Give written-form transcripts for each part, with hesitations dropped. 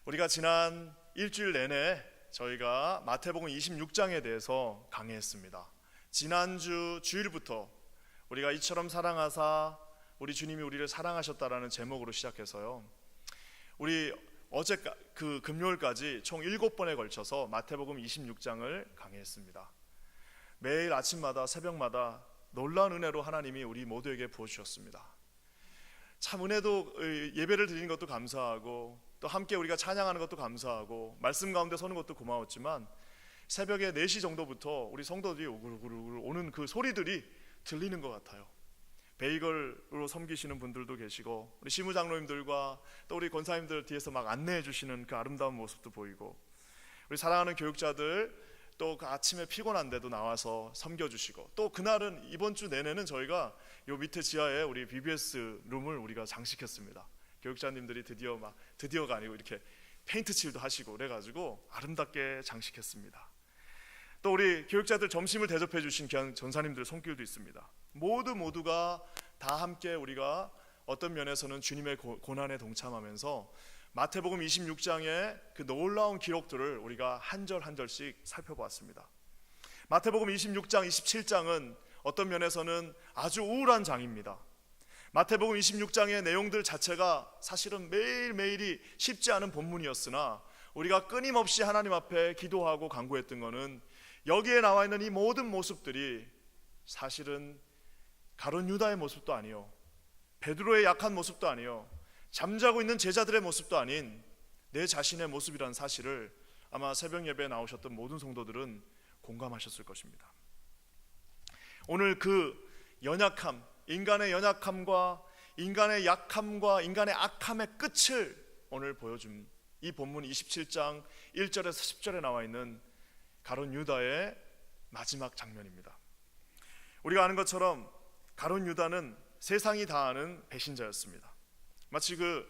우리가 지난 일주일 내내 저희가 마태복음 26장에 대해서 강의했습니다. 지난주 주일부터 우리가 이처럼 사랑하사 우리 주님이 우리를 사랑하셨다라는 제목으로 시작해서요, 우리 어제 그 금요일까지 총 7번에 걸쳐서 마태복음 26장을 강의했습니다. 매일 아침마다 새벽마다 놀라운 은혜로 하나님이 우리 모두에게 부어주셨습니다. 참 은혜도, 예배를 드리는 것도 감사하고 또 함께 우리가 찬양하는 것도 감사하고 말씀 가운데 서는 것도 고마웠지만, 새벽에 4시 정도부터 우리 성도들이 우글우글 오는 그 소리들이 들리는 것 같아요. 베이글로 섬기시는 분들도 계시고, 우리 시무장로님들과 또 우리 권사님들 뒤에서 막 안내해 주시는 그 아름다운 모습도 보이고, 우리 사랑하는 교육자들 또 그 아침에 피곤한데도 나와서 섬겨주시고, 또 그날은 이번 주 내내는 저희가 요 밑에 지하에 우리 BBS 룸을 우리가 장식했습니다. 교육자님들이 드디어가 아니고 이렇게 페인트 칠도 하시고 그래가지고 아름답게 장식했습니다. 또 우리 교육자들 점심을 대접해 주신 전사님들 손길도 있습니다. 모두가 다 함께 우리가 어떤 면에서는 주님의 고난에 동참하면서 마태복음 26장의 그 놀라운 기록들을 우리가 한 절 한 절씩 살펴보았습니다. 마태복음 26장, 27장은 어떤 면에서는 아주 우울한 장입니다. 마태복음 26장의 내용들 자체가 사실은 매일매일이 쉽지 않은 본문이었으나, 우리가 끊임없이 하나님 앞에 기도하고 간구했던 것은 여기에 나와 있는 이 모든 모습들이 사실은 가룟 유다의 모습도 아니요, 베드로의 약한 모습도 아니요, 잠자고 있는 제자들의 모습도 아닌 내 자신의 모습이라는 사실을 아마 새벽 예배에 나오셨던 모든 성도들은 공감하셨을 것입니다. 오늘 그 연약함, 인간의 연약함과 인간의 약함과 인간의 악함의 끝을 오늘 보여준 이 본문 27장 1절에서 10절에 나와 있는 가룟 유다의 마지막 장면입니다. 우리가 아는 것처럼 가룟 유다는 세상이 다 아는 배신자였습니다. 마치 그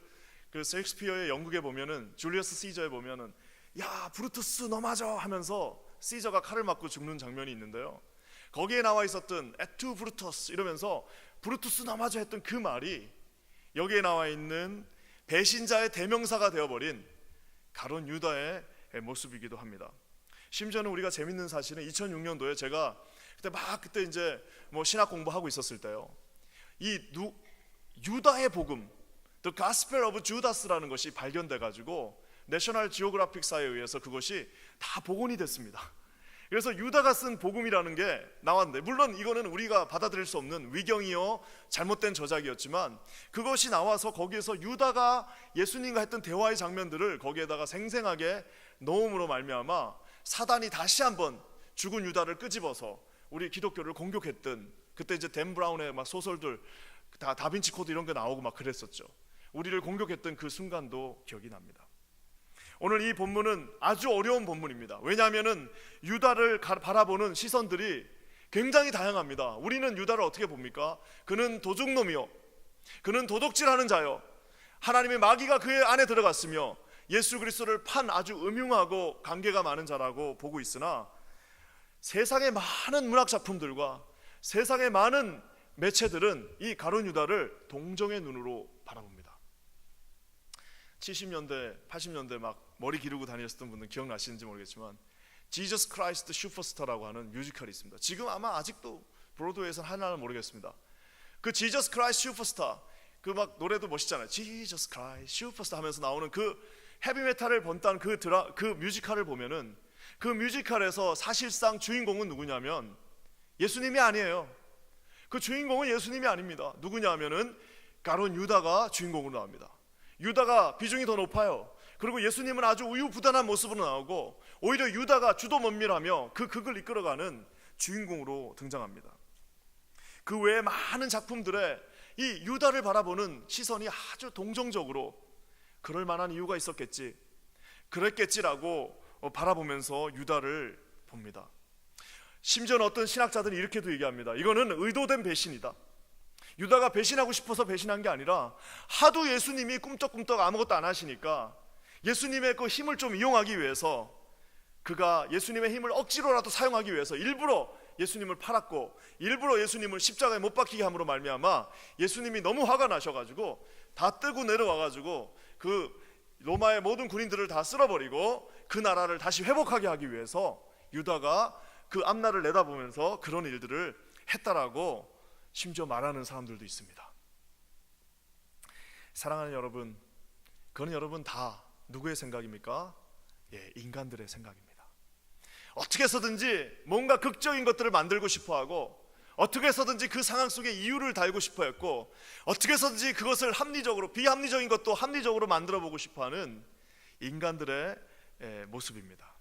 셰익스피어의 연극에 보면은, 줄리어스 시저에 보면은 야 브루투스 너 맞아 하면서 시저가 칼을 맞고 죽는 장면이 있는데요, 거기에 나와 있었던 에투 브루투스 이러면서 브루투스 너 맞아 했던 그 말이 여기에 나와 있는 배신자의 대명사가 되어버린 가룟 유다의 모습이기도 합니다. 심지어는 우리가 재밌는 사실은 2006년도에 제가 그때 이제 신학 공부하고 있었을 때요, 이 유다의 복음, The Gospel of Judas라는 것이 발견돼 가지고 내셔널 지오그래픽사에 의해서 그것이 다 복원이 됐습니다. 그래서 유다가 쓴 복음이라는 게 나왔는데, 물론 이거는 우리가 받아들일 수 없는 위경이요 잘못된 저작이었지만, 그것이 나와서 거기에서 유다가 예수님과 했던 대화의 장면들을 거기에다가 생생하게 넣음으로 말미암아 사단이 다시 한번 죽은 유다를 끄집어서 우리 기독교를 공격했던, 그때 이제 댄 브라운의 막 소설들 다 다빈치 코드 이런 게 나오고 막 그랬었죠. 우리를 공격했던 그 순간도 기억이 납니다. 오늘 이 본문은 아주 어려운 본문입니다. 왜냐하면은 유다를 바라보는 시선들이 굉장히 다양합니다. 우리는 유다를 어떻게 봅니까? 그는 도둑놈이요, 그는 도둑질하는 자요, 하나님의 마귀가 그의 안에 들어갔으며 예수 그리스도를 판 아주 음흉하고 관계가 많은 자라고 보고 있으나, 세상의 많은 문학 작품들과 세상의 많은 매체들은 이 가룟 유다를 동정의 눈으로 바라봅니다. 70년대, 80년대 막 머리 기르고 다니셨던 분들 기억나시는지 모르겠지만, 지저스 크라이스트 슈퍼스타라고 하는 뮤지컬이 있습니다. 지금 아마 아직도 브로드웨이에서는 하나는 모르겠습니다. 그 지저스 크라이스트 슈퍼스타, 그 막 노래도 멋있잖아요. 지저스 크라이스트 슈퍼스타 하면서 나오는 그 헤비메탈을 번딴 그 뮤지컬을 보면은, 그 뮤지컬에서 사실상 주인공은 누구냐면 예수님이 아니에요. 그 주인공은 예수님이 아닙니다. 누구냐 하면은 가룟 유다가 주인공으로 나옵니다. 유다가 비중이 더 높아요. 그리고 예수님은 아주 우유부단한 모습으로 나오고, 오히려 유다가 주도면밀하며 그 극을 이끌어가는 주인공으로 등장합니다. 그 외에 많은 작품들에 이 유다를 바라보는 시선이 아주 동정적으로, 그럴 만한 이유가 있었겠지, 그랬겠지라고 바라보면서 유다를 봅니다. 심지어는 어떤 신학자들이 이렇게도 얘기합니다. 이거는 의도된 배신이다. 유다가 배신하고 싶어서 배신한 게 아니라, 하도 예수님이 꿈떡꿈떡 아무것도 안 하시니까 예수님의 그 힘을 좀 이용하기 위해서, 그가 예수님의 힘을 억지로라도 사용하기 위해서 일부러 예수님을 팔았고, 일부러 예수님을 십자가에 못 박히게 함으로 말미암아 예수님이 너무 화가 나셔가지고 다 뜨고 내려와가지고 그 로마의 모든 군인들을 다 쓸어버리고 그 나라를 다시 회복하게 하기 위해서 유다가 그 앞날을 내다보면서 그런 일들을 했다라고 심지어 말하는 사람들도 있습니다. 사랑하는 여러분, 그건 여러분 다 누구의 생각입니까? 인간들의 생각입니다. 어떻게 해서든지 뭔가 극적인 것들을 만들고 싶어하고, 어떻게 해서든지 그 상황 속에 이유를 달고 싶어 했고, 어떻게 해서든지 그것을 합리적으로, 비합리적인 것도 합리적으로 만들어 보고 싶어하는 인간들의 모습입니다.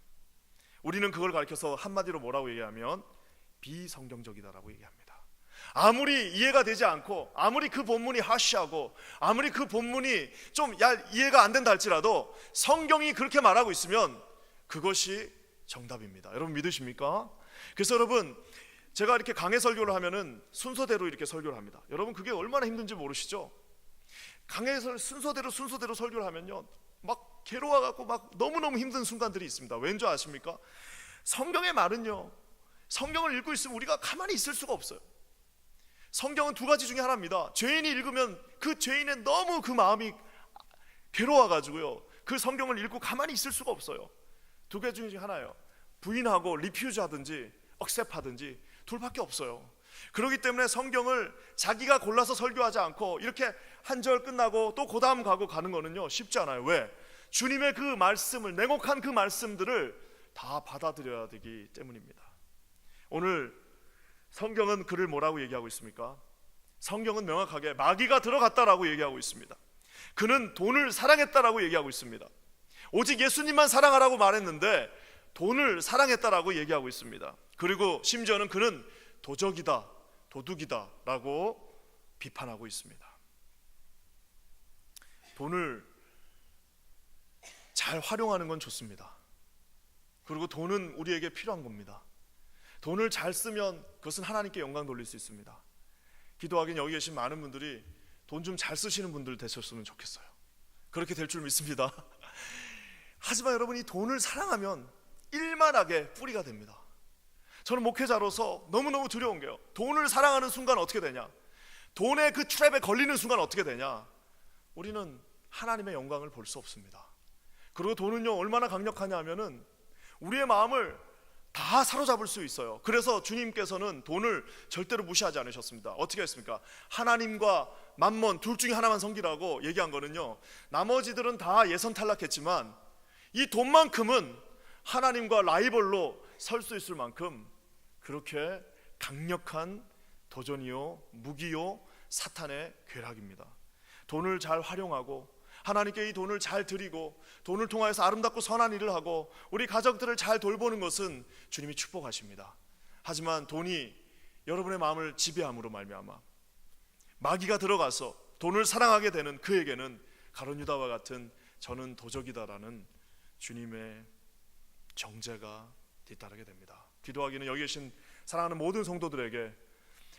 우리는 그걸 가리켜서 한마디로 뭐라고 얘기하면 비성경적이다라고 얘기합니다. 아무리 이해가 되지 않고, 아무리 그 본문이 하시하고, 아무리 그 본문이 좀 이해가 안 된다 할지라도 성경이 그렇게 말하고 있으면 그것이 정답입니다. 여러분 믿으십니까? 그래서 여러분, 제가 이렇게 강해 설교를 하면은 순서대로 이렇게 설교를 합니다. 여러분 그게 얼마나 힘든지 모르시죠? 강해서 순서대로 설교를 하면요, 막 괴로워갖고 막 너무너무 힘든 순간들이 있습니다. 왠지 아십니까? 성경의 말은요, 성경을 읽고 있으면 우리가 가만히 있을 수가 없어요. 성경은 두 가지 중에 하나입니다. 죄인이 읽으면 그 죄인의 너무 그 마음이 괴로워가지고요, 그 성경을 읽고 가만히 있을 수가 없어요. 두 개 중에 하나예요. 부인하고 리퓨즈 하든지 억셉하든지 둘밖에 없어요. 그렇기 때문에 성경을 자기가 골라서 설교하지 않고 이렇게 한 절 끝나고 또 그 다음 가는 거는요 쉽지 않아요. 왜? 주님의 그 말씀을, 냉혹한 그 말씀들을 다 받아들여야 되기 때문입니다. 오늘 성경은 그를 뭐라고 얘기하고 있습니까? 성경은 명확하게 마귀가 들어갔다라고 얘기하고 있습니다. 그는 돈을 사랑했다라고 얘기하고 있습니다. 오직 예수님만 사랑하라고 말했는데 돈을 사랑했다라고 얘기하고 있습니다. 그리고 심지어는 그는 도적이다, 도둑이다 라고 비판하고 있습니다. 돈을 잘 활용하는 건 좋습니다. 그리고 돈은 우리에게 필요한 겁니다. 돈을 잘 쓰면 그것은 하나님께 영광 돌릴 수 있습니다. 기도하긴 여기 계신 많은 분들이 돈 좀 잘 쓰시는 분들 되셨으면 좋겠어요. 그렇게 될 줄 믿습니다. 하지만 여러분이 돈을 사랑하면 일만하게 뿌리가 됩니다. 저는 목회자로서 너무너무 두려운 게요, 돈을 사랑하는 순간 어떻게 되냐, 돈의 그 트랩에 걸리는 순간 어떻게 되냐, 우리는 하나님의 영광을 볼 수 없습니다. 그리고 돈은요 얼마나 강력하냐 하면은 우리의 마음을 다 사로잡을 수 있어요. 그래서 주님께서는 돈을 절대로 무시하지 않으셨습니다. 어떻게 했습니까? 하나님과 맘몬 둘 중에 하나만 섬기라고 얘기한 거는요, 나머지들은 다 예선 탈락했지만 이 돈만큼은 하나님과 라이벌로 설 수 있을 만큼 그렇게 강력한 도전이요, 무기요, 사탄의 괴락입니다. 돈을 잘 활용하고 하나님께 이 돈을 잘 드리고 돈을 통하여서 아름답고 선한 일을 하고 우리 가족들을 잘 돌보는 것은 주님이 축복하십니다. 하지만 돈이 여러분의 마음을 지배함으로 말미암아 마귀가 들어가서 돈을 사랑하게 되는 그에게는 가룟 유다와 같은 저는 도적이다라는 주님의 정죄가 뒤따르게 됩니다. 기도하기는 여기 계신 사랑하는 모든 성도들에게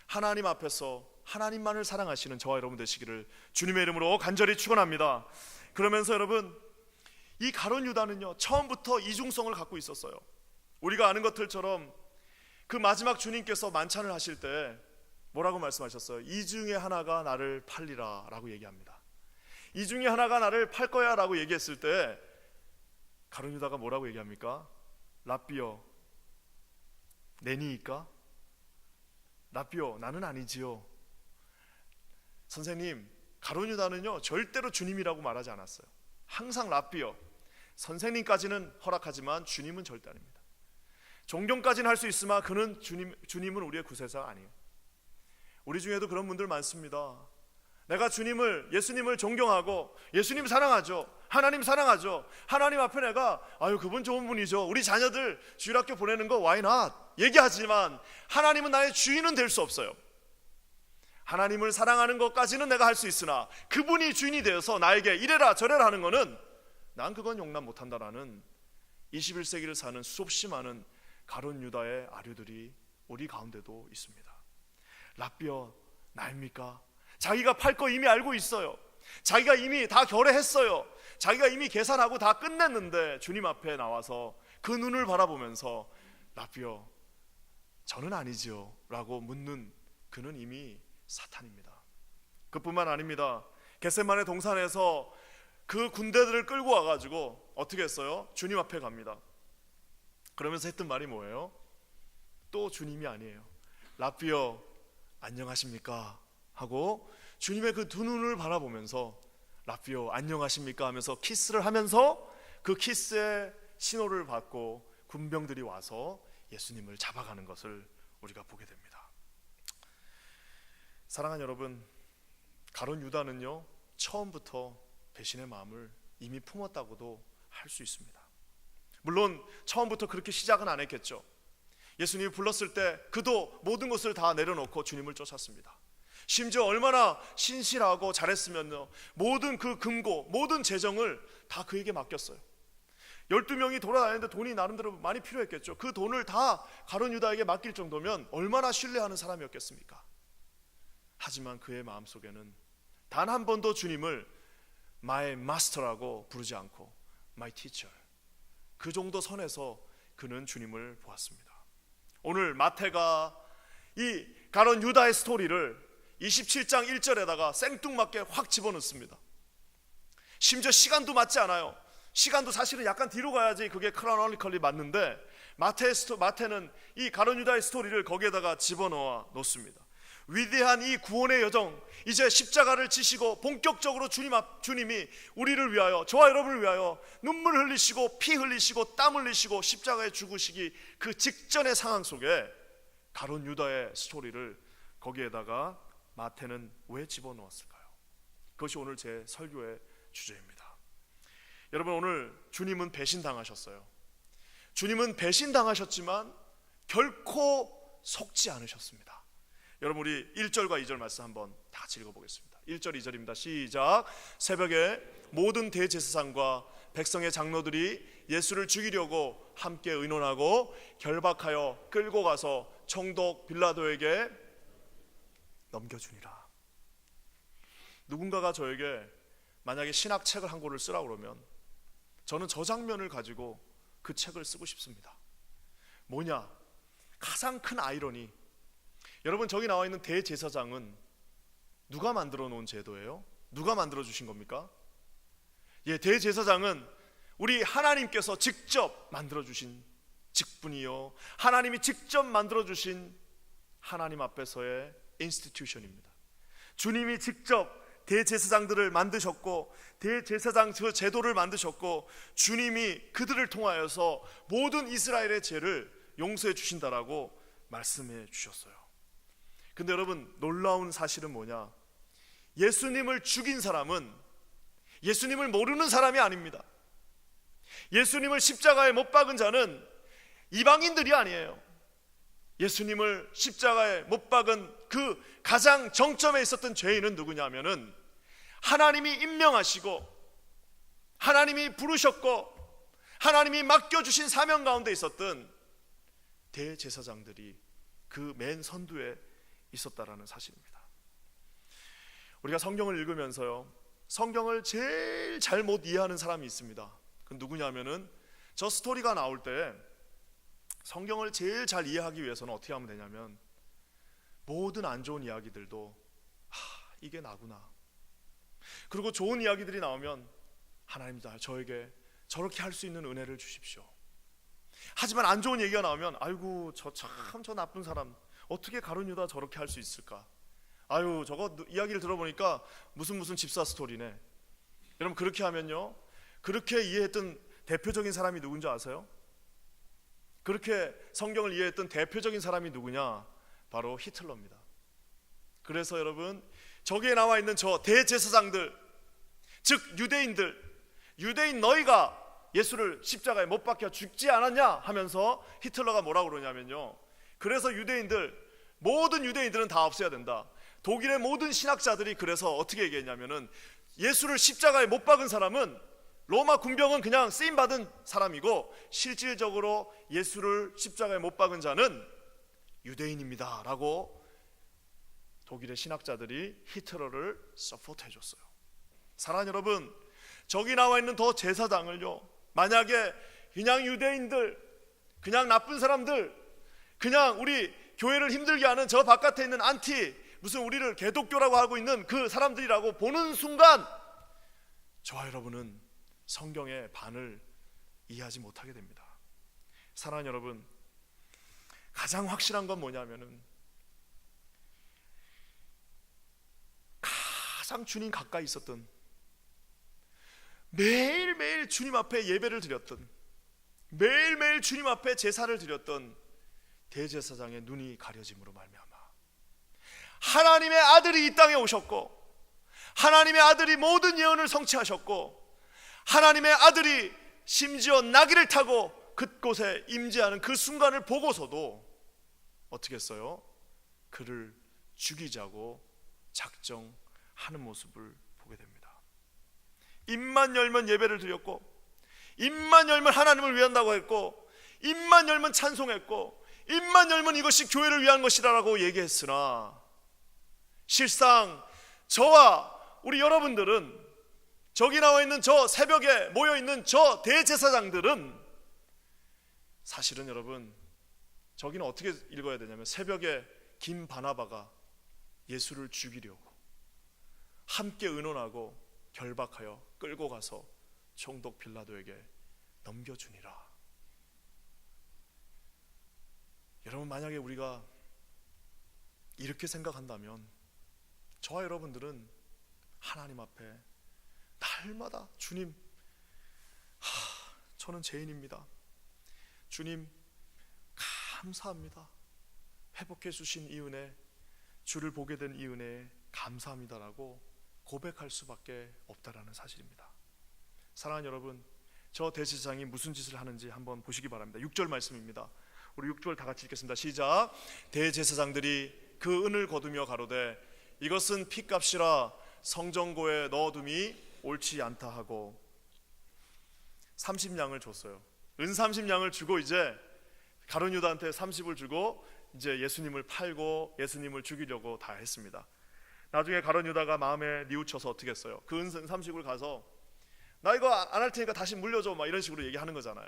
하나님 앞에서 하나님만을 사랑하시는 저와 여러분 되시기를 주님의 이름으로 간절히 축원합니다. 그러면서 여러분, 이 가룟 유다는요 처음부터 이중성을 갖고 있었어요. 우리가 아는 것들처럼 그 마지막 주님께서 만찬을 하실 때 뭐라고 말씀하셨어요? 이 중에 하나가 나를 팔리라 라고 얘기합니다. 이 중에 하나가 나를 팔 거야 라고 얘기했을 때 가룟 유다가 뭐라고 얘기합니까? 랍비여 내니이까? 랍비여 나는 아니지요. 선생님, 가룟 유다는요 절대로 주님이라고 말하지 않았어요. 항상 랍비여, 선생님까지는 허락하지만 주님은 절대 아닙니다. 존경까지는 할 수 있으나 그는 주님은 우리의 구세사가 아니에요. 우리 중에도 그런 분들 많습니다. 내가 예수님을 존경하고 예수님 사랑하죠, 하나님 사랑하죠, 하나님 앞에 내가 그분 좋은 분이죠, 우리 자녀들 주일학교 보내는 거 why not 얘기하지만 하나님은 나의 주인은 될 수 없어요. 하나님을 사랑하는 것까지는 내가 할 수 있으나 그분이 주인이 되어서 나에게 이래라 저래라 하는 거는 난 그건 용납 못한다라는 21세기를 사는 수없이 많은 가룟 유다의 아류들이 우리 가운데도 있습니다. 랍비여 나입니까? 자기가 팔 거 이미 알고 있어요. 자기가 이미 다 결회했어요. 자기가 이미 계산하고 다 끝냈는데 주님 앞에 나와서 그 눈을 바라보면서 랍비여 저는 아니지요 라고 묻는 그는 이미 사탄입니다. 그뿐만 아닙니다. 겟세마네 동산에서 그 군대들을 끌고 와가지고 어떻게 했어요? 주님 앞에 갑니다. 그러면서 했던 말이 뭐예요? 또 주님이 아니에요. 라피어 안녕하십니까? 하고 주님의 그 두 눈을 바라보면서 라피어 안녕하십니까? 하면서 키스를 하면서 그 키스의 신호를 받고 군병들이 와서 예수님을 잡아가는 것을 우리가 보게 됩니다. 사랑하는 여러분, 가룟 유다는요 처음부터 배신의 마음을 이미 품었다고도 할 수 있습니다. 물론 처음부터 그렇게 시작은 안 했겠죠. 예수님이 불렀을 때 그도 모든 것을 다 내려놓고 주님을 쫓았습니다. 심지어 얼마나 신실하고 잘했으면요, 모든 그 금고, 모든 재정을 다 그에게 맡겼어요. 12명이 돌아다니는데 돈이 나름대로 많이 필요했겠죠. 그 돈을 다 가룟 유다에게 맡길 정도면 얼마나 신뢰하는 사람이었겠습니까? 하지만 그의 마음속에는 단 한 번도 주님을 My Master라고 부르지 않고 My Teacher, 그 정도 선에서 그는 주님을 보았습니다. 오늘 마태가 이 가룟 유다의 스토리를 27장 1절에다가 생뚱맞게 확 집어넣습니다. 심지어 시간도 맞지 않아요. 시간도 사실은 약간 뒤로 가야지 그게 크로놀리컬리 맞는데 마태는 이 가룟 유다의 스토리를 거기에다가 집어넣어 놓습니다. 위대한 이 구원의 여정, 이제 십자가를 지시고 본격적으로 주님이 우리를 위하여, 저와 여러분을 위하여 눈물 흘리시고 피 흘리시고 땀 흘리시고 십자가에 죽으시기 그 직전의 상황 속에 가룟 유다의 스토리를 거기에다가 마태는 왜 집어넣었을까요? 그것이 오늘 제 설교의 주제입니다. 여러분, 오늘 주님은 배신당하셨어요. 주님은 배신당하셨지만 결코 속지 않으셨습니다. 여러분, 우리 1절과 2절 말씀 한번 다 같이 읽어보겠습니다. 1절 2절입니다. 시작. 새벽에 모든 대제사장과 백성의 장로들이 예수를 죽이려고 함께 의논하고 결박하여 끌고 가서 총독 빌라도에게 넘겨주니라. 누군가가 저에게 만약에 신학책을 한 권을 쓰라고 그러면 저는 저 장면을 가지고 그 책을 쓰고 싶습니다. 뭐냐? 가장 큰 아이러니, 여러분, 저기 나와 있는 대제사장은 누가 만들어 놓은 제도예요? 누가 만들어 주신 겁니까? 예, 대제사장은 우리 하나님께서 직접 만들어 주신 직분이요, 하나님이 직접 만들어 주신 하나님 앞에서의 인스티튜션입니다. 주님이 직접 대제사장들을 만드셨고 대제사장 그 제도를 만드셨고 주님이 그들을 통하여서 모든 이스라엘의 죄를 용서해 주신다라고 말씀해 주셨어요. 근데 여러분, 놀라운 사실은 뭐냐? 예수님을 죽인 사람은 예수님을 모르는 사람이 아닙니다. 예수님을 십자가에 못 박은 자는 이방인들이 아니에요. 예수님을 십자가에 못 박은 그 가장 정점에 있었던 죄인은 누구냐면은 하나님이 임명하시고 하나님이 부르셨고 하나님이 맡겨주신 사명 가운데 있었던 대제사장들이 그 맨 선두에 있었다라는 사실입니다. 우리가 성경을 읽으면서요, 성경을 제일 잘 못 이해하는 사람이 있습니다. 그 누구냐면은 저 스토리가 나올 때 성경을 제일 잘 이해하기 위해서는 어떻게 하면 되냐면 모든 안 좋은 이야기들도 이게 나구나, 그리고 좋은 이야기들이 나오면 하나님 저에게 저렇게 할 수 있는 은혜를 주십시오. 하지만 안 좋은 얘기가 나오면 아이고 저 나쁜 사람 어떻게 가룟 유다 저렇게 할 수 있을까, 아유 저거 이야기를 들어보니까 무슨 집사 스토리네. 여러분, 그렇게 하면요, 그렇게 이해했던 대표적인 사람이 누군지 아세요? 그렇게 성경을 이해했던 대표적인 사람이 누구냐? 바로 히틀러입니다. 그래서 여러분, 저기에 나와 있는 저 대제사장들, 즉 유대인 너희가 예수를 십자가에 못 박혀 죽지 않았냐 하면서 히틀러가 뭐라고 그러냐면요, 그래서 모든 유대인들은 다 없애야 된다. 독일의 모든 신학자들이 그래서 어떻게 얘기했냐면은 예수를 십자가에 못 박은 사람은, 로마 군병은 그냥 쓰임받은 사람이고 실질적으로 예수를 십자가에 못 박은 자는 유대인입니다 라고 독일의 신학자들이 히틀러를 서포트 해줬어요. 사랑하는 여러분, 저기 나와 있는 더 제사장을요, 만약에 그냥 유대인들, 그냥 나쁜 사람들, 그냥 우리 교회를 힘들게 하는 저 바깥에 있는 무슨 우리를 개독교라고 하고 있는 그 사람들이라고 보는 순간 저와 여러분은 성경의 반을 이해하지 못하게 됩니다. 사랑하는 여러분, 가장 확실한 건 뭐냐면은 가장 주님 가까이 있었던, 매일매일 주님 앞에 예배를 드렸던, 매일매일 주님 앞에 제사를 드렸던 대제사장의 눈이 가려짐으로 말미암아 하나님의 아들이 이 땅에 오셨고, 하나님의 아들이 모든 예언을 성취하셨고, 하나님의 아들이 심지어 나귀를 타고 그곳에 임재하는 그 순간을 보고서도 어떻게 했어요? 그를 죽이자고 작정하는 모습을 보게 됩니다. 입만 열면 예배를 드렸고, 입만 열면 하나님을 위한다고 했고, 입만 열면 찬송했고, 입만 열면 이것이 교회를 위한 것이라고 얘기했으나, 실상 저와 우리 여러분들은, 저기 나와 있는 저 새벽에 모여 있는 저 대제사장들은 사실은 여러분, 저기는 어떻게 읽어야 되냐면, 새벽에 김 바나바가 예수를 죽이려고 함께 의논하고 결박하여 끌고 가서 총독 빌라도에게 넘겨주니라. 여러분, 만약에 우리가 이렇게 생각한다면 저와 여러분들은 하나님 앞에 날마다 주님, 저는 죄인입니다. 주님 감사합니다. 회복해 주신 이 은혜, 주를 보게 된 이 은혜에 감사합니다라고 고백할 수밖에 없다라는 사실입니다. 사랑하는 여러분, 저 대제사장이 무슨 짓을 하는지 한번 보시기 바랍니다. 6절 말씀입니다. 우리 6절 다 같이 읽겠습니다. 시작. 대제사장들이 그 은을 거두며 가로되 이것은 피값이라 성전고에 넣어둠이 옳지 않다 하고 30냥을 줬어요. 은 30냥을 주고 이제 가룟 유다한테 30을 주고 이제 예수님을 팔고 예수님을 죽이려고 다 했습니다. 나중에 가룟 유다가 마음에 뉘우쳐서 어떻게 했어요? 그 은 30을 가서 나 이거 안 할 테니까 다시 물려줘, 막 이런 식으로 얘기하는 거잖아요.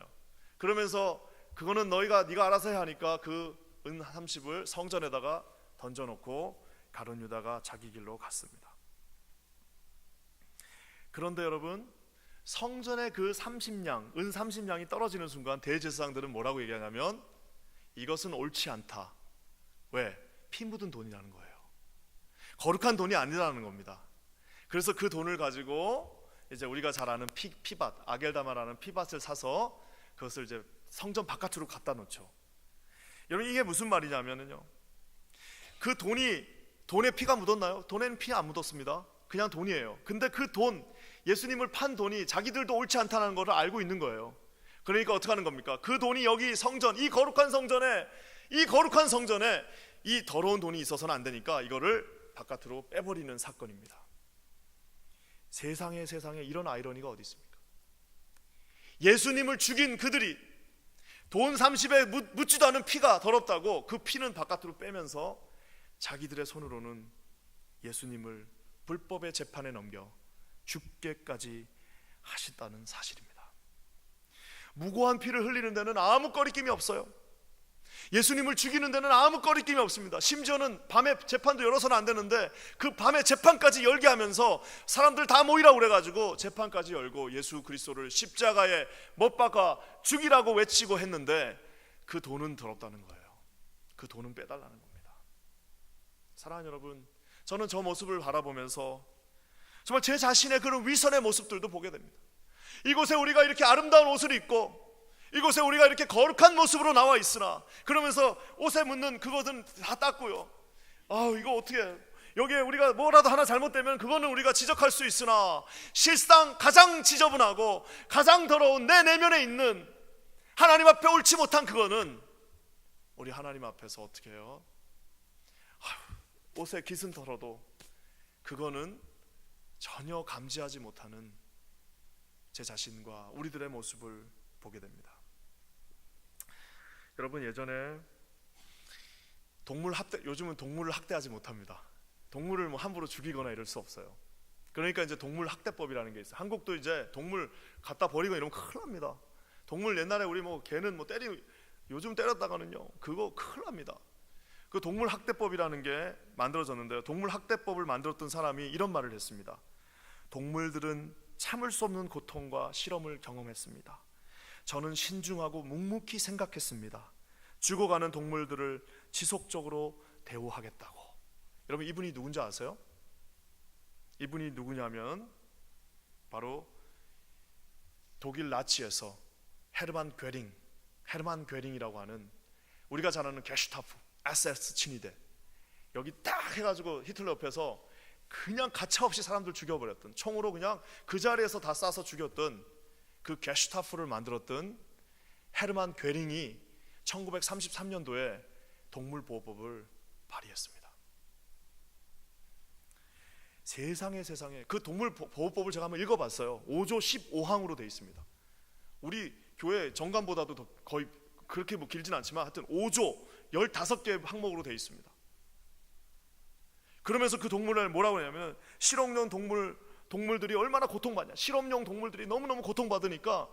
그러면서 그거는 네가 알아서 해야 하니까 그 은 30을 성전에다가 던져놓고 가룟 유다가 자기 길로 갔습니다. 그런데 여러분, 성전에 그 30냥, 은 30냥이 떨어지는 순간 대제사장들은 뭐라고 얘기하냐면 이것은 옳지 않다. 왜? 피 묻은 돈이라는 거예요. 거룩한 돈이 아니라는 겁니다. 그래서 그 돈을 가지고 이제 우리가 잘 아는 피밭, 아겔다마라는 피밭을 사서 그것을 이제 성전 바깥으로 갖다 놓죠. 여러분, 이게 무슨 말이냐면요, 그 돈에 피가 묻었나요? 돈에는 피 안 묻었습니다. 그냥 돈이에요. 근데 그 돈, 예수님을 판 돈이 자기들도 옳지 않다는 것을 알고 있는 거예요. 그러니까 어떻게 하는 겁니까? 그 돈이 여기 성전, 이 거룩한 성전에 이 더러운 돈이 있어서는 안 되니까 이거를 바깥으로 빼버리는 사건입니다. 세상에 이런 아이러니가 어디 있습니까? 예수님을 죽인 그들이 돈 30에 묻지도 않은 피가 더럽다고 그 피는 바깥으로 빼면서 자기들의 손으로는 예수님을 불법의 재판에 넘겨 죽게까지 하셨다는 사실입니다. 무고한 피를 흘리는 데는 아무 꺼리낌이 없어요. 예수님을 죽이는 데는 아무 꺼리낌이 없습니다. 심지어는 밤에 재판도 열어서는 안 되는데 그 밤에 재판까지 열게 하면서 사람들 다 모이라고 그래가지고 재판까지 열고 예수 그리스도를 십자가에 못 박아 죽이라고 외치고 했는데 그 돈은 더럽다는 거예요. 그 돈은 빼달라는 겁니다. 사랑하는 여러분, 저는 저 모습을 바라보면서 정말 제 자신의 그런 위선의 모습들도 보게 됩니다. 이곳에 우리가 이렇게 아름다운 옷을 입고 이곳에 우리가 이렇게 거룩한 모습으로 나와 있으나 그러면서 옷에 묻는 그것은 다 닦고요. 이거 어떻게, 여기에 우리가 뭐라도 하나 잘못되면 그거는 우리가 지적할 수 있으나 실상 가장 지저분하고 가장 더러운 내 내면에 있는 하나님 앞에 옳지 못한 그거는 우리 하나님 앞에서 어떻게 해요? 옷에 깃은 털어도 그거는 전혀 감지하지 못하는 제 자신과 우리들의 모습을 보게 됩니다. 여러분, 예전에 요즘은 동물을 학대하지 못합니다. 동물을 함부로 죽이거나 이럴 수 없어요. 그러니까 이제 동물 학대법이라는 게 있어요. 한국도 이제 동물 갖다 버리고 이러면 큰일 납니다. 동물 옛날에 우리 개는 요즘 때렸다가는요, 그거 큰일 납니다. 그 동물 학대법이라는 게 만들어졌는데요, 동물 학대법을 만들었던 사람이 이런 말을 했습니다. 동물들은 참을 수 없는 고통과 실험을 경험했습니다. 저는 신중하고 묵묵히 생각했습니다. 죽어가는 동물들을 지속적으로 대우하겠다고. 여러분, 이분이 누군지 아세요? 이분이 누구냐면 바로 독일 나치에서 헤르만 괴링이라고 하는, 우리가 잘 아는 게슈타프 SS 친위대, 여기 딱 해가지고 히틀러 옆에서 그냥 가차없이 사람들 죽여버렸던, 총으로 그냥 그 자리에서 다 쏴서 죽였던 그 게슈타프를 만들었던 헤르만 괴링이 1933년도에 동물보호법을 발의했습니다. 세상에 그 동물보호법을 제가 한번 읽어봤어요. 5조 15항으로 되어 있습니다. 우리 교회 정관보다도 더 거의 그렇게 뭐 길진 않지만 하여튼 5조 15개 항목으로 되어 있습니다. 그러면서 그 동물을 뭐라고 하냐면, 실험용 동물들이 얼마나 고통받냐, 실험용 동물들이 너무너무 고통받으니까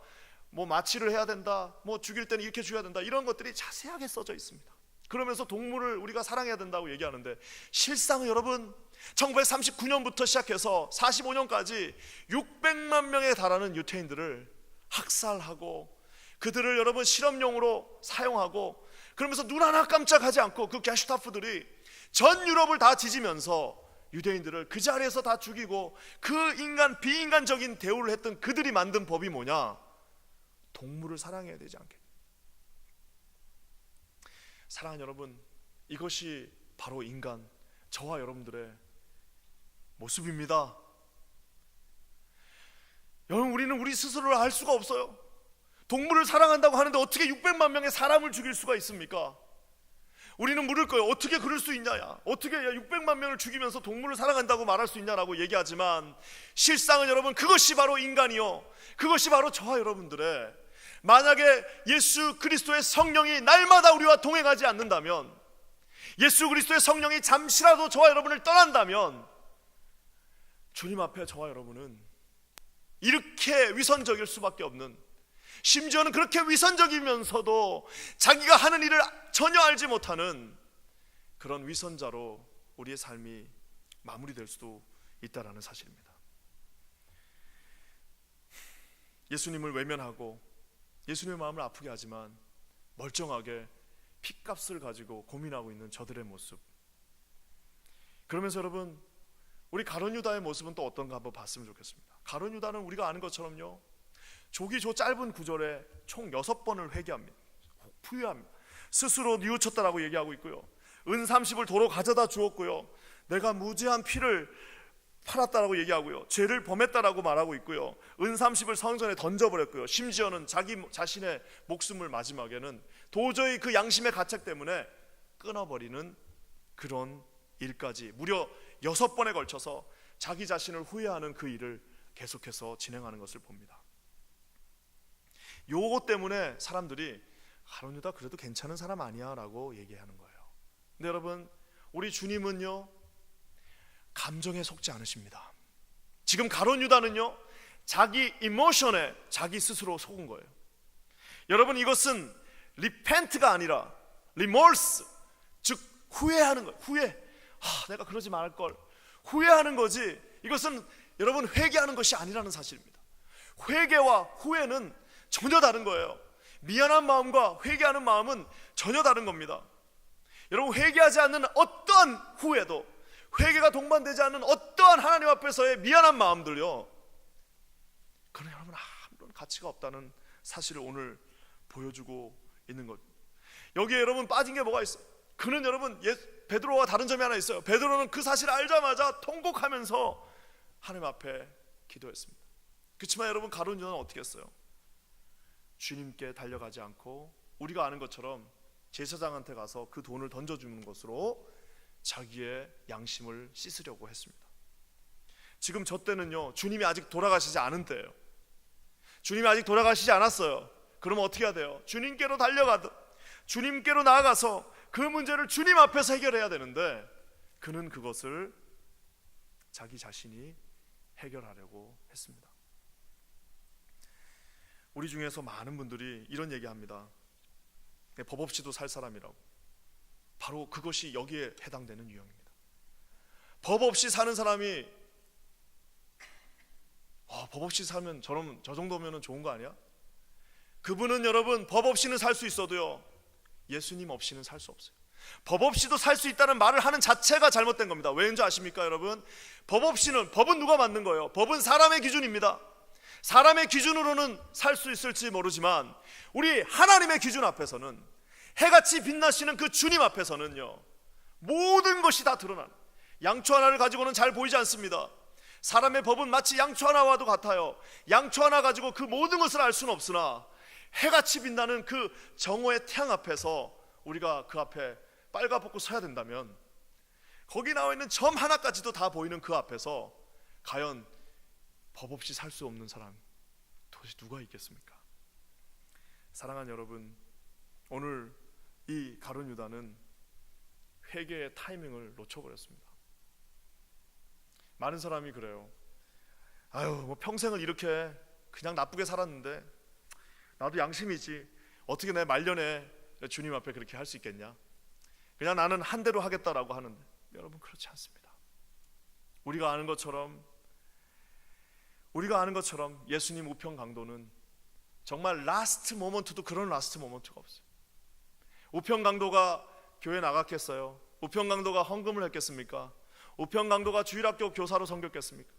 뭐 마취를 해야 된다, 뭐 죽일 때는 이렇게 죽여야 된다, 이런 것들이 자세하게 써져 있습니다. 그러면서 동물을 우리가 사랑해야 된다고 얘기하는데, 실상은 여러분 1939년부터 시작해서 45년까지 600만 명에 달하는 유태인들을 학살하고 그들을 여러분 실험용으로 사용하고, 그러면서 눈 하나 깜짝하지 않고 그 게슈타프들이 전 유럽을 다 뒤지면서 유대인들을 그 자리에서 다 죽이고, 그 비인간적인 대우를 했던 그들이 만든 법이 뭐냐? 동물을 사랑해야 되지 않게. 사랑하는 여러분, 이것이 바로 인간, 저와 여러분들의 모습입니다. 여러분, 우리는 우리 스스로를 알 수가 없어요. 동물을 사랑한다고 하는데 어떻게 600만 명의 사람을 죽일 수가 있습니까? 우리는 물을 거예요. 어떻게 그럴 수 있냐야, 어떻게 600만 명을 죽이면서 동물을 사랑한다고 말할 수 있냐라고 얘기하지만, 실상은 여러분 그것이 바로 인간이요, 그것이 바로 저와 여러분들의, 만약에 예수 그리스도의 성령이 날마다 우리와 동행하지 않는다면, 예수 그리스도의 성령이 잠시라도 저와 여러분을 떠난다면, 주님 앞에 저와 여러분은 이렇게 위선적일 수밖에 없는, 심지어는 그렇게 위선적이면서도 자기가 하는 일을 전혀 알지 못하는 그런 위선자로 우리의 삶이 마무리될 수도 있다라는 사실입니다. 예수님을 외면하고 예수님의 마음을 아프게 하지만 멀쩡하게 핏값을 가지고 고민하고 있는 저들의 모습. 그러면서 여러분, 우리 가룟 유다의 모습은 또 어떤가 한번 봤으면 좋겠습니다. 가룟 유다는 우리가 아는 것처럼요, 조기 조 짧은 구절에 총 6번을 회개합니다. 후회합니다. 스스로 뉘우쳤다라고 얘기하고 있고요, 은 30을 도로 가져다 주었고요, 내가 무죄한 피를 팔았다라고 얘기하고요, 죄를 범했다라고 말하고 있고요, 은 30을 성전에 던져버렸고요, 심지어는 자기 자신의 목숨을 마지막에는 도저히 그 양심의 가책 때문에 끊어버리는 그런 일까지 무려 6번에 걸쳐서 자기 자신을 후회하는 그 일을 계속해서 진행하는 것을 봅니다. 요것 때문에 사람들이 가룟 유다 그래도 괜찮은 사람 아니야 라고 얘기하는 거예요. 근데 여러분, 우리 주님은요 감정에 속지 않으십니다. 지금 가룟 유다는요 자기 이모션에 자기 스스로 속은 거예요. 여러분, 이것은 리펜트가 아니라 리몰스, 즉 후회하는 거예요. 후회. 내가 그러지 말걸, 후회하는 거지, 이것은 여러분 회개하는 것이 아니라는 사실입니다. 회개와 후회는 전혀 다른 거예요. 미안한 마음과 회개하는 마음은 전혀 다른 겁니다. 여러분, 회개하지 않는 어떠한 후회도, 회개가 동반되지 않는 어떠한 하나님 앞에서의 미안한 마음들요, 그런 여러분 아무런 가치가 없다는 사실을 오늘 보여주고 있는 것. 여기에 여러분 빠진 게 뭐가 있어요? 그는 여러분 베드로와 다른 점이 하나 있어요. 베드로는 그 사실을 알자마자 통곡하면서 하나님 앞에 기도했습니다. 그렇지만 여러분, 가룟 유다는 어떻게 했어요? 주님께 달려가지 않고 우리가 아는 것처럼 제사장한테 가서 그 돈을 던져주는 것으로 자기의 양심을 씻으려고 했습니다. 지금 저 때는요, 주님이 아직 돌아가시지 않은 때예요. 주님이 아직 돌아가시지 않았어요. 그러면 어떻게 해야 돼요? 주님께로 달려가듯 주님께로 나아가서 그 문제를 주님 앞에서 해결해야 되는데, 그는 그것을 자기 자신이 해결하려고 했습니다. 우리 중에서 많은 분들이 이런 얘기합니다. 법 없이도 살 사람이라고. 바로 그것이 여기에 해당되는 유형입니다. 법 없이 사는 사람이 법 없이 살면 저 정도면 좋은 거 아니야? 그분은 여러분 법 없이는 살 수 있어도요, 예수님 없이는 살 수 없어요. 법 없이도 살 수 있다는 말을 하는 자체가 잘못된 겁니다. 왜인지 아십니까 여러분? 법은 누가 만든 거예요? 법은 사람의 기준입니다. 사람의 기준으로는 살 수 있을지 모르지만 우리 하나님의 기준 앞에서는, 해같이 빛나시는 그 주님 앞에서는요, 모든 것이 다 드러나는, 양초 하나를 가지고는 잘 보이지 않습니다. 사람의 법은 마치 양초 하나와도 같아요. 양초 하나 가지고 그 모든 것을 알 수는 없으나 해같이 빛나는 그 정오의 태양 앞에서 우리가 그 앞에 빨가벗고 서야 된다면, 거기 나와 있는 점 하나까지도 다 보이는 그 앞에서 과연 법 없이 살 수 없는 사람 도대체 누가 있겠습니까? 사랑하는 여러분, 오늘 이 가룟 유다는 회개의 타이밍을 놓쳐버렸습니다. 많은 사람이 그래요. 뭐 평생을 이렇게 그냥 나쁘게 살았는데 나도 양심이지, 어떻게 내 말년에 주님 앞에 그렇게 할 수 있겠냐, 그냥 나는 한 대로 하겠다라고 하는데, 여러분 그렇지 않습니다. 우리가 아는 것처럼 예수님 우편 강도는 정말 라스트 모먼트도 그런 라스트 모먼트가 없어요. 우편 강도가 교회 나갔겠어요? 우편 강도가 헌금을 했겠습니까? 우편 강도가 주일학교 교사로 섬겼겠습니까?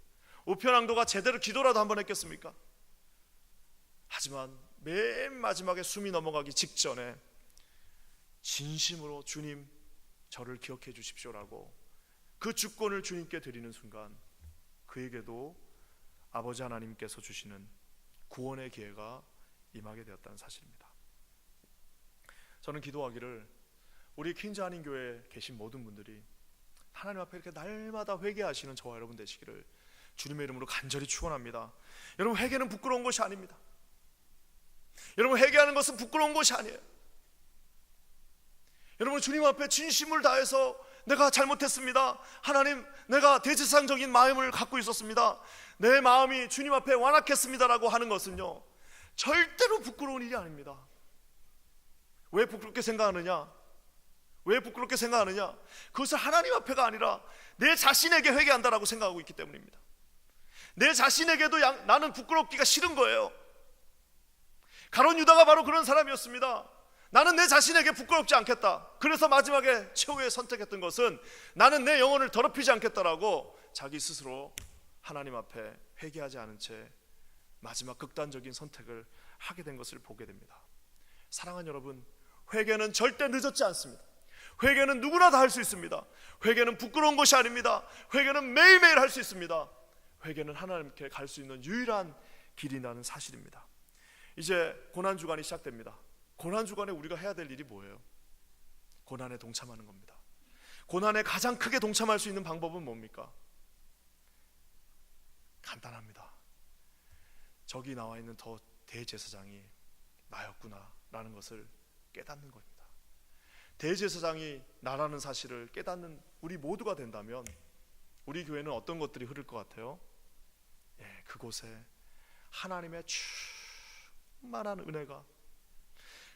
우편 강도가 제대로 기도라도 한번 했겠습니까? 하지만 맨 마지막에 숨이 넘어가기 직전에 진심으로 주님 저를 기억해 주십시오라고 그 주권을 주님께 드리는 순간, 그에게도 아버지 하나님께서 주시는 구원의 기회가 임하게 되었다는 사실입니다. 저는 기도하기를 우리 퀸즈 한인교회에 계신 모든 분들이 하나님 앞에 이렇게 날마다 회개하시는 저와 여러분 되시기를 주님의 이름으로 간절히 축원합니다. 여러분, 회개는 부끄러운 것이 아닙니다. 여러분, 회개하는 것은 부끄러운 것이 아니에요. 여러분, 주님 앞에 진심을 다해서 내가 잘못했습니다, 하나님 내가 대제사장적인 마음을 갖고 있었습니다, 내 마음이 주님 앞에 완악했습니다라고 하는 것은요, 절대로 부끄러운 일이 아닙니다. 왜 부끄럽게 생각하느냐? 그것을 하나님 앞에가 아니라 내 자신에게 회개한다라고 생각하고 있기 때문입니다. 내 자신에게도 나는 부끄럽기가 싫은 거예요. 가룟 유다가 바로 그런 사람이었습니다. 나는 내 자신에게 부끄럽지 않겠다. 그래서 마지막에 최후의 선택했던 것은 나는 내 영혼을 더럽히지 않겠다라고 자기 스스로 하나님 앞에 회개하지 않은 채 마지막 극단적인 선택을 하게 된 것을 보게 됩니다. 사랑하는 여러분, 회개는 절대 늦었지 않습니다. 회개는 누구나 다 할 수 있습니다. 회개는 부끄러운 것이 아닙니다. 회개는 매일매일 할 수 있습니다. 회개는 하나님께 갈 수 있는 유일한 길이라는 사실입니다. 이제 고난주간이 시작됩니다. 고난주간에 우리가 해야 될 일이 뭐예요? 고난에 동참하는 겁니다. 고난에 가장 크게 동참할 수 있는 방법은 뭡니까? 간단합니다. 저기 나와 있는 더 대제사장이 나였구나 라는 것을 깨닫는 겁니다. 대제사장이 나라는 사실을 깨닫는 우리 모두가 된다면 우리 교회는 어떤 것들이 흐를 것 같아요? 그곳에 하나님의 충만한 은혜가,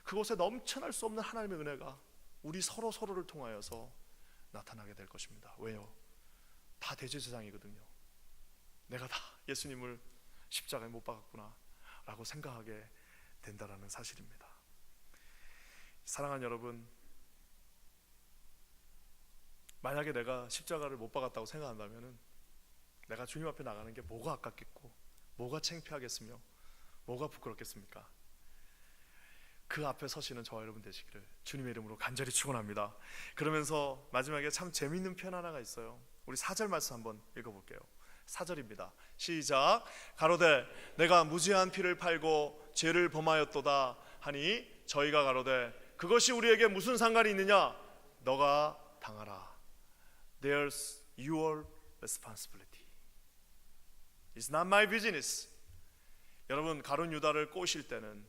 그곳에 넘쳐날 수 없는 하나님의 은혜가 우리 서로를 통하여서 나타나게 될 것입니다. 왜요? 다 대제사장이거든요. 내가 다 예수님을 십자가에 못 박았구나 라고 생각하게 된다라는 사실입니다. 사랑하는 여러분, 만약에 내가 십자가를 못 박았다고 생각한다면 내가 주님 앞에 나가는 게 뭐가 아깝겠고 뭐가 창피하겠으며 뭐가 부끄럽겠습니까? 그 앞에 서시는 저와 여러분 되시기를 주님의 이름으로 간절히 축원합니다. 그러면서 마지막에 참 재미있는 표현 하나가 있어요. 우리 4절 말씀 한번 읽어볼게요. 4절입니다. 시작. 가로되 내가 무지한 피를 팔고 죄를 범하였도다 하니 저희가 가로되 그것이 우리에게 무슨 상관이 있느냐? 너가 당하라. There's your responsibility. It's not my business. 여러분, 가룟 유다를 꼬실 때는,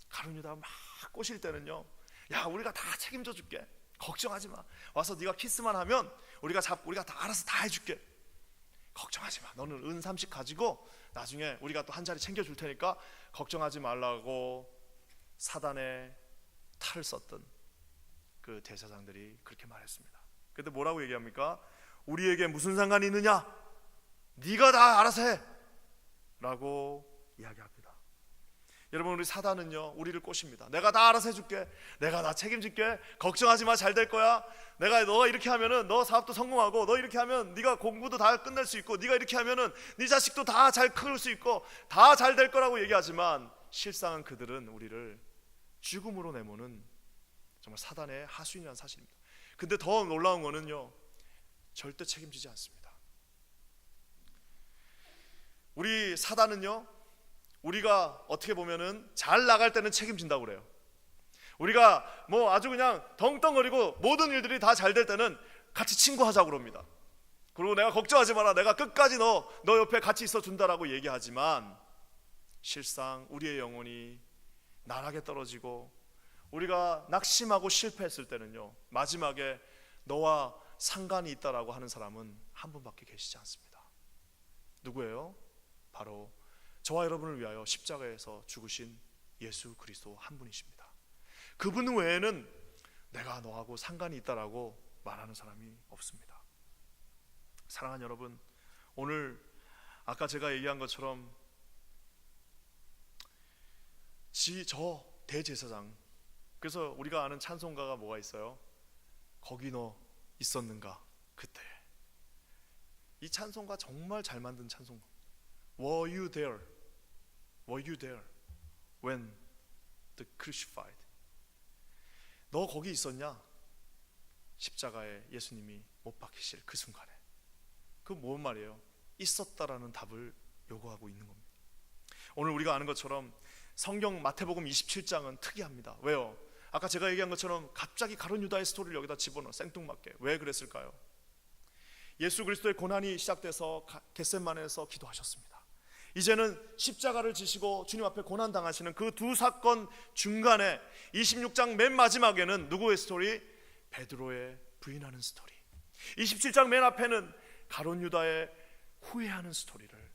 가룟 유다 막 꼬실 때는요, 야, 우리가 다 책임져 줄게, 걱정하지 마, 와서 네가 키스만 하면 우리가 다 알아서 다 해줄게, 걱정하지 마, 너는 은 30 가지고 나중에 우리가 또 한 자리 챙겨줄 테니까 걱정하지 말라고 사단의 탈을 썼던 그 대제사장들이 그렇게 말했습니다. 근데 뭐라고 얘기합니까? 우리에게 무슨 상관이 있느냐? 네가 다 알아서 해. 라고 이야기합니다. 여러분, 우리 사단은요 우리를 꼬십니다. 내가 다 알아서 해줄게, 내가 다 책임질게, 걱정하지 마, 잘 될 거야, 너가 이렇게 하면은 너 사업도 성공하고, 너 이렇게 하면 네가 공부도 다 끝낼 수 있고, 네가 이렇게 하면은 네 자식도 다 잘 키울 수 있고 다 잘 될 거라고 얘기하지만, 실상은 그들은 우리를 죽음으로 내모는 정말 사단의 하수인이라는 사실입니다. 근데 더 놀라운 거는요, 절대 책임지지 않습니다. 우리 사단은요, 우리가 어떻게 보면은 잘 나갈 때는 책임진다고 그래요. 우리가 뭐 아주 그냥 덩덩거리고 모든 일들이 다 잘 될 때는 같이 친구하자고 그럽니다. 그리고 내가 걱정하지 마라, 내가 끝까지 너 옆에 같이 있어 준다라고 얘기하지만, 실상 우리의 영혼이 나락에 떨어지고 우리가 낙심하고 실패했을 때는요, 마지막에 너와 상관이 있다라고 하는 사람은 한 분밖에 계시지 않습니다. 누구예요? 바로 저와 여러분을 위하여 십자가에서 죽으신 예수 그리스도 한 분이십니다. 그분 외에는 내가 너하고 상관이 있다라고 말하는 사람이 없습니다. 사랑하는 여러분, 오늘 아까 제가 얘기한 것처럼 저 대제사장, 그래서 우리가 아는 찬송가가 뭐가 있어요? 거기 너 있었는가 그때. 이 찬송가 정말 잘 만든 찬송가. Were you there? Were you there when the crucified? 너 거기 있었냐? 십자가에 예수님이 못 박히실 그 순간에. 그 뭔 말이에요? 있었다라는 답을 요구하고 있는 겁니다. 오늘 우리가 아는 것처럼 성경 마태복음 27장은 특이합니다. 왜요? 아까 제가 얘기한 것처럼 갑자기 가룟 유다의 스토리를 여기다 집어넣어, 생뚱맞게. 왜 그랬을까요? 예수 그리스도의 고난이 시작돼서 겟세마네에서 기도하셨습니다. 이제는 십자가를 지시고 주님 앞에 고난당하시는 그 두 사건 중간에 26장 맨 마지막에는 누구의 스토리? 베드로의 부인하는 스토리. 27장 맨 앞에는 가룟 유다의 후회하는 스토리를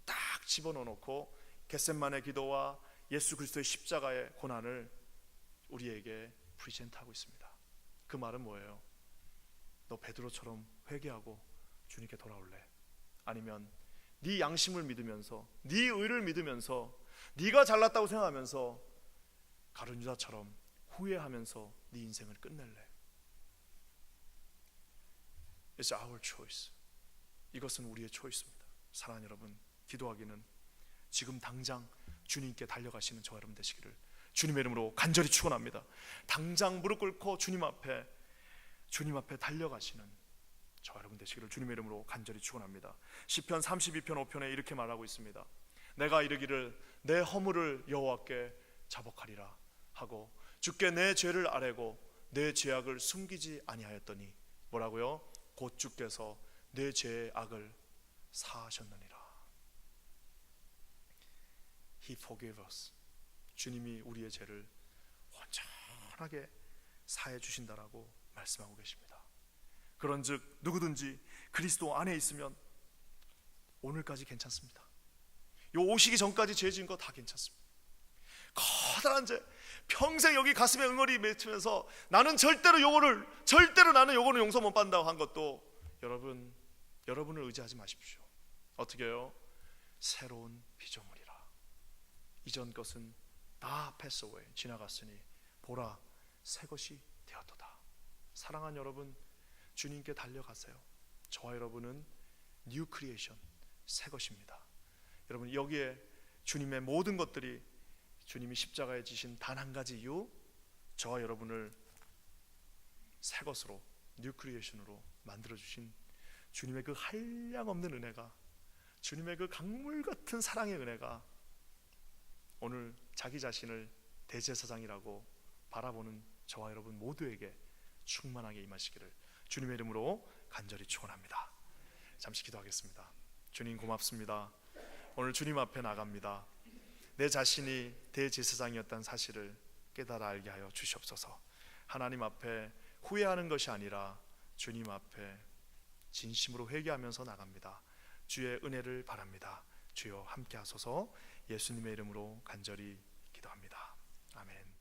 딱 집어넣어놓고 겟세마네 기도와 예수 그리스도의 십자가의 고난을 우리에게 프리젠트하고 있습니다. 그 말은 뭐예요? 너 베드로처럼 회개하고 주님께 돌아올래? 아니면 네 양심을 믿으면서, 네 의를 믿으면서, 네가 잘났다고 생각하면서 가룟 유다처럼 후회하면서 네 인생을 끝낼래? It's our choice. 이것은 우리의 초이스입니다. 사랑하는 여러분, 기도하기는 지금 당장 주님께 달려가시는 저와 여러분 되시기를 주님의 이름으로 간절히 축원합니다. 당장 무릎 꿇고 주님 앞에 달려가시는 저와 여러분 되시기를 주님의 이름으로 간절히 축원합니다. 시편 32편 5편에 이렇게 말하고 있습니다. 내가 이르기를 내 허물을 여호와께 자복하리라 하고 주께 내 죄를 아뢰고 내 죄악을 숨기지 아니하였더니 뭐라고요? 곧 주께서 내 죄의 악을 사하셨느니라. He forgave us. 주님이 우리의 죄를 온전하게 사해 주신다라고 말씀하고 계십니다. 그런즉 누구든지 그리스도 안에 있으면 오늘까지 괜찮습니다. 요 오시기 전까지 죄 지은 거 다 괜찮습니다. 커다란 죄, 평생 여기 가슴에 응어리 맺히면서 나는 절대로 나는 요거는 용서 못 받는다고 한 것도 여러분을 의지하지 마십시오. 어떻게 해요? 새로운 피조물이라. 이전 것은 다 패스 어웨이, 지나갔으니 보라 새 것이 되었도다. 사랑하는 여러분, 주님께 달려가세요. 저와 여러분은 뉴 크리에이션, 새 것입니다. 여러분, 여기에 주님의 모든 것들이 주님이 십자가에 지신 단 한 가지 이유, 저와 여러분을 새 것으로, 뉴 크리에이션으로 만들어주신 주님의 그 한량없는 은혜가, 주님의 그 강물 같은 사랑의 은혜가 오늘 자기 자신을 대제사장이라고 바라보는 저와 여러분 모두에게 충만하게 임하시기를 주님의 이름으로 간절히 축원합니다. 잠시 기도하겠습니다. 주님 고맙습니다. 오늘 주님 앞에 나갑니다. 내 자신이 대제사장이었다는 사실을 깨달아 알게 하여 주시옵소서. 하나님 앞에 후회하는 것이 아니라 주님 앞에 진심으로 회개하면서 나갑니다. 주의 은혜를 바랍니다. 주여 함께 하소서. 예수님의 이름으로 간절히 기도합니다. 아멘.